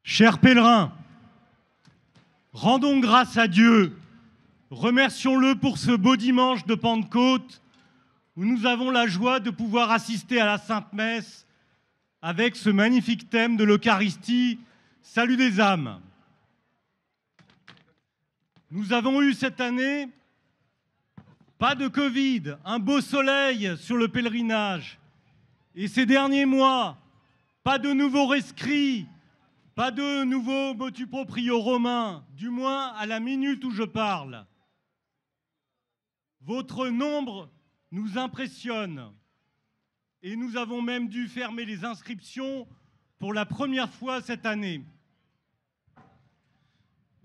Chers pèlerins, rendons grâce à Dieu, remercions-le pour ce beau dimanche de Pentecôte où nous avons la joie de pouvoir assister à la Sainte Messe avec ce magnifique thème de l'Eucharistie, Salut des âmes. Nous avons eu cette année pas de Covid, un beau soleil sur le pèlerinage. Et ces derniers mois, pas de nouveaux rescrits, pas de nouveaux motu proprio romains, du moins à la minute où je parle. Votre nombre nous impressionne et nous avons même dû fermer les inscriptions pour la première fois cette année.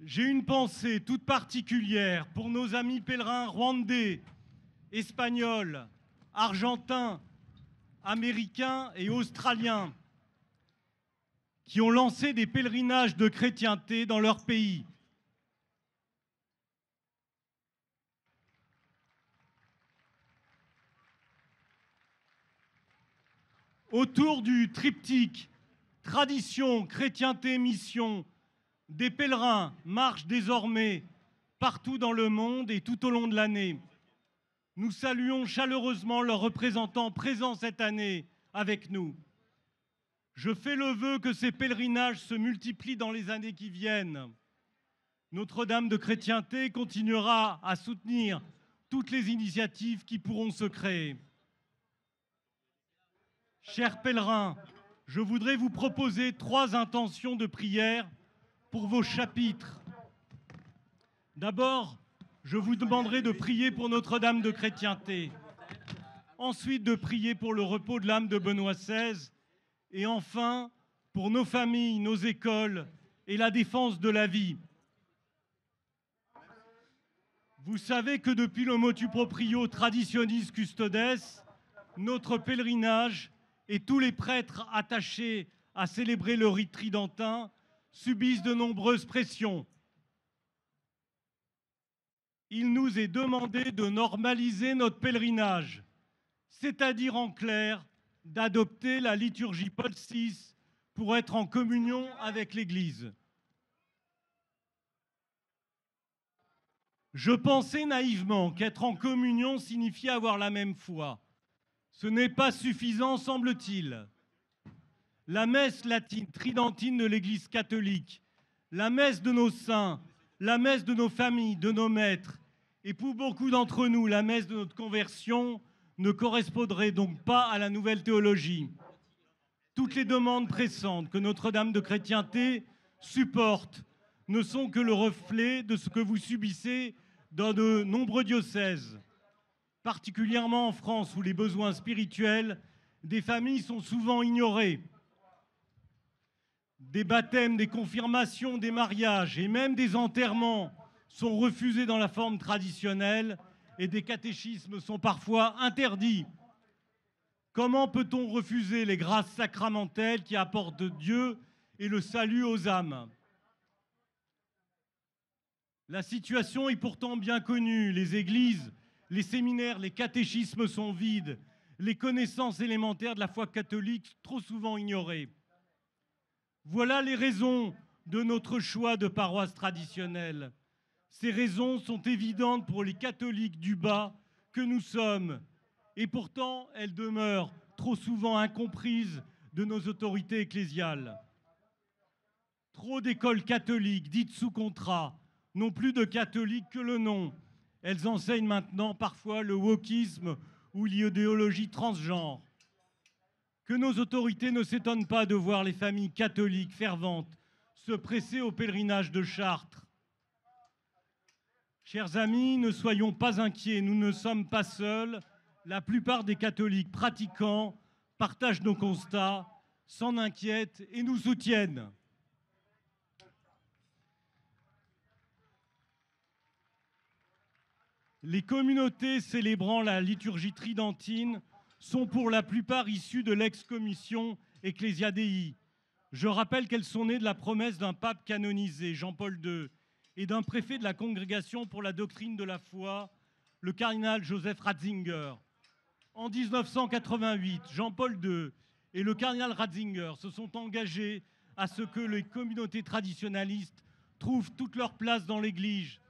J'ai une pensée toute particulière pour nos amis pèlerins rwandais, espagnols, argentins, américains et australiens qui ont lancé des pèlerinages de chrétienté dans leur pays. Autour du triptyque tradition, chrétienté, mission, des pèlerins marchent désormais partout dans le monde et tout au long de l'année. Nous saluons chaleureusement leurs représentants présents cette année avec nous. Je fais le vœu que ces pèlerinages se multiplient dans les années qui viennent. Notre-Dame de Chrétienté continuera à soutenir toutes les initiatives qui pourront se créer. Chers pèlerins, je voudrais vous proposer 3 intentions de prière pour vos chapitres. D'abord, je vous demanderai de prier pour Notre-Dame de Chrétienté. Ensuite, de prier pour le repos de l'âme de Benoît XVI. Et enfin, pour nos familles, nos écoles et la défense de la vie. Vous savez que depuis le motu proprio Traditionis Custodes, notre pèlerinage et tous les prêtres attachés à célébrer le rite tridentin subissent de nombreuses pressions. Il nous est demandé de normaliser notre pèlerinage, c'est-à-dire en clair, d'adopter la liturgie Paul VI pour être en communion avec l'Église. Je pensais naïvement qu'être en communion signifiait avoir la même foi. Ce n'est pas suffisant, semble-t-il. La messe latine tridentine de l'Église catholique, la messe de nos saints, la messe de nos familles, de nos maîtres, et pour beaucoup d'entre nous, la messe de notre conversion, ne correspondrait donc pas à la nouvelle théologie. Toutes les demandes pressantes que Notre-Dame de Chrétienté supporte ne sont que le reflet de ce que vous subissez dans de nombreux diocèses, particulièrement en France où les besoins spirituels des familles sont souvent ignorés. Des baptêmes, des confirmations, des mariages et même des enterrements sont refusés dans la forme traditionnelle et des catéchismes sont parfois interdits. Comment peut-on refuser les grâces sacramentelles qui apportent Dieu et le salut aux âmes? La situation est pourtant bien connue. Les églises, les séminaires, les catéchismes sont vides. Les connaissances élémentaires de la foi catholique trop souvent ignorées. Voilà les raisons de notre choix de paroisse traditionnelle. Ces raisons sont évidentes pour les catholiques du bas que nous sommes. Et pourtant, elles demeurent trop souvent incomprises de nos autorités ecclésiales. Trop d'écoles catholiques dites sous contrat n'ont plus de catholiques que le nom. Elles enseignent maintenant parfois le wokisme ou l'idéologie transgenre. Que nos autorités ne s'étonnent pas de voir les familles catholiques ferventes se presser au pèlerinage de Chartres. Chers amis, ne soyons pas inquiets, nous ne sommes pas seuls. La plupart des catholiques pratiquants partagent nos constats, s'en inquiètent et nous soutiennent. Les communautés célébrant la liturgie tridentine sont pour la plupart issues de l'ex-commission Ecclesia Dei. Je rappelle qu'elles sont nées de la promesse d'un pape canonisé, Jean-Paul II, et d'un préfet de la Congrégation pour la doctrine de la foi, le cardinal Joseph Ratzinger. En 1988, Jean-Paul II et le cardinal Ratzinger se sont engagés à ce que les communautés traditionnalistes trouvent toute leur place dans l'Église.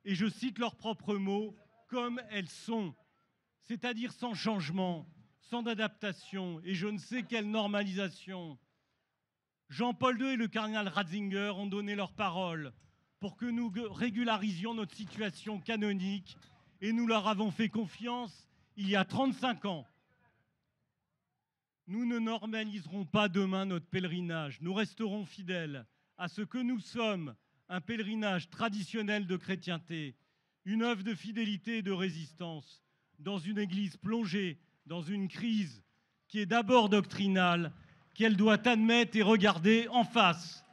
Et je cite leurs propres mots, comme elles sont, c'est-à-dire sans changement, sans adaptation et je ne sais quelle normalisation. Jean-Paul II et le cardinal Ratzinger ont donné leur parole pour que nous régularisions notre situation canonique et nous leur avons fait confiance il y a 35 ans. Nous ne normaliserons pas demain notre pèlerinage. Nous resterons fidèles à ce que nous sommes, un pèlerinage traditionnel de chrétienté, une œuvre de fidélité et de résistance, dans une Église plongée dans une crise qui est d'abord doctrinale, qu'elle doit admettre et regarder en face.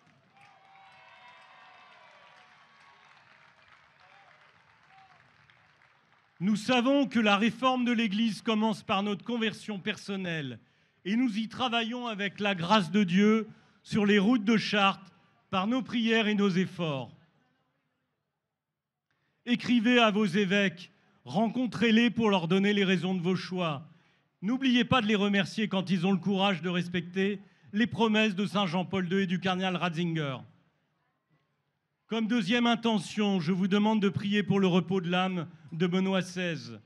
Nous savons que la réforme de l'Église commence par notre conversion personnelle et nous y travaillons avec la grâce de Dieu sur les routes de Chartres par nos prières et nos efforts. Écrivez à vos évêques, rencontrez-les pour leur donner les raisons de vos choix. N'oubliez pas de les remercier quand ils ont le courage de respecter les promesses de Saint Jean-Paul II et du cardinal Ratzinger. Comme deuxième intention, je vous demande de prier pour le repos de l'âme de Benoît XVI.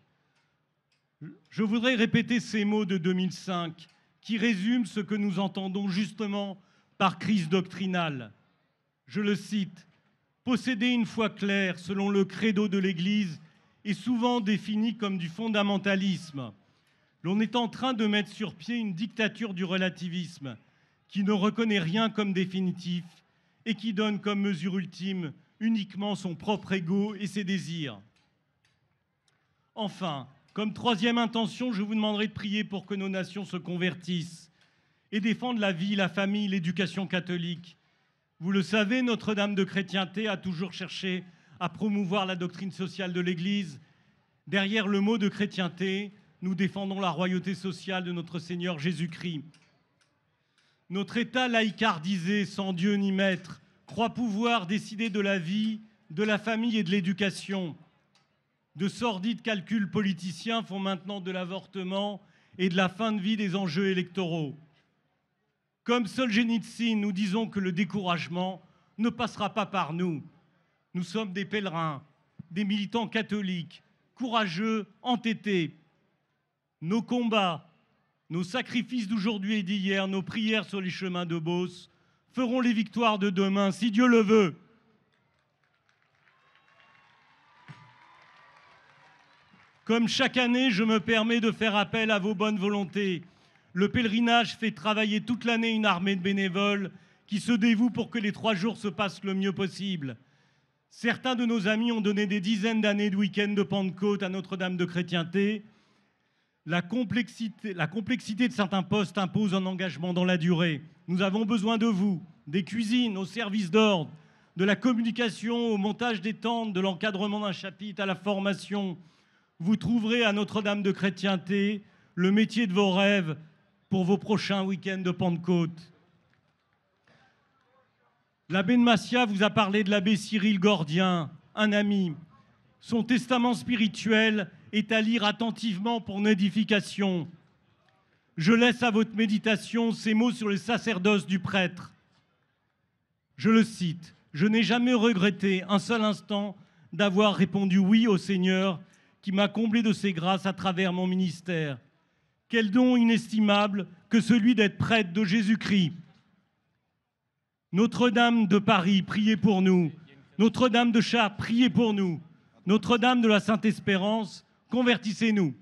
Je voudrais répéter ces mots de 2005 qui résument ce que nous entendons justement par crise doctrinale. Je le cite, « Posséder une foi claire selon le credo de l'Église est souvent défini comme du fondamentalisme. L'on est en train de mettre sur pied une dictature du relativisme qui ne reconnaît rien comme définitif et qui donne comme mesure ultime uniquement son propre ego et ses désirs. Enfin, comme troisième intention, je vous demanderai de prier pour que nos nations se convertissent et défendent la vie, la famille, l'éducation catholique. Vous le savez, Notre-Dame de chrétienté a toujours cherché à promouvoir la doctrine sociale de l'Église. Derrière le mot de chrétienté, nous défendons la royauté sociale de notre Seigneur Jésus-Christ. Notre État laïcardisé, sans Dieu ni maître, croit pouvoir décider de la vie, de la famille et de l'éducation. De sordides calculs politiciens font maintenant de l'avortement et de la fin de vie des enjeux électoraux. Comme Solzhenitsyn, nous disons que le découragement ne passera pas par nous. Nous sommes des pèlerins, des militants catholiques, courageux, entêtés. Nos combats, nos sacrifices d'aujourd'hui et d'hier, nos prières sur les chemins de Beauce feront les victoires de demain, si Dieu le veut. Comme chaque année, je me permets de faire appel à vos bonnes volontés. Le pèlerinage fait travailler toute l'année une armée de bénévoles qui se dévouent pour que les 3 jours se passent le mieux possible. Certains de nos amis ont donné des dizaines d'années de week-end de Pentecôte à Notre-Dame de chrétienté. La complexité de certains postes impose un engagement dans la durée. Nous avons besoin de vous, des cuisines, aux services d'ordre, de la communication, au montage des tentes, de l'encadrement d'un chapitre, à la formation. Vous trouverez à Notre-Dame de chrétienté le métier de vos rêves pour vos prochains week-ends de Pentecôte. L'abbé de Massia vous a parlé de l'abbé Cyril Gordien, un ami. Son testament spirituel est à lire attentivement pour une édification. Je laisse à votre méditation ces mots sur le sacerdoce du prêtre. Je le cite, « Je n'ai jamais regretté un seul instant d'avoir répondu oui au Seigneur qui m'a comblé de ses grâces à travers mon ministère. Quel don inestimable que celui d'être prêtre de Jésus-Christ. Notre-Dame de Paris, priez pour nous. Notre-Dame de Chartres, priez pour nous. Notre-Dame de la Sainte-Espérance, convertissez-nous. »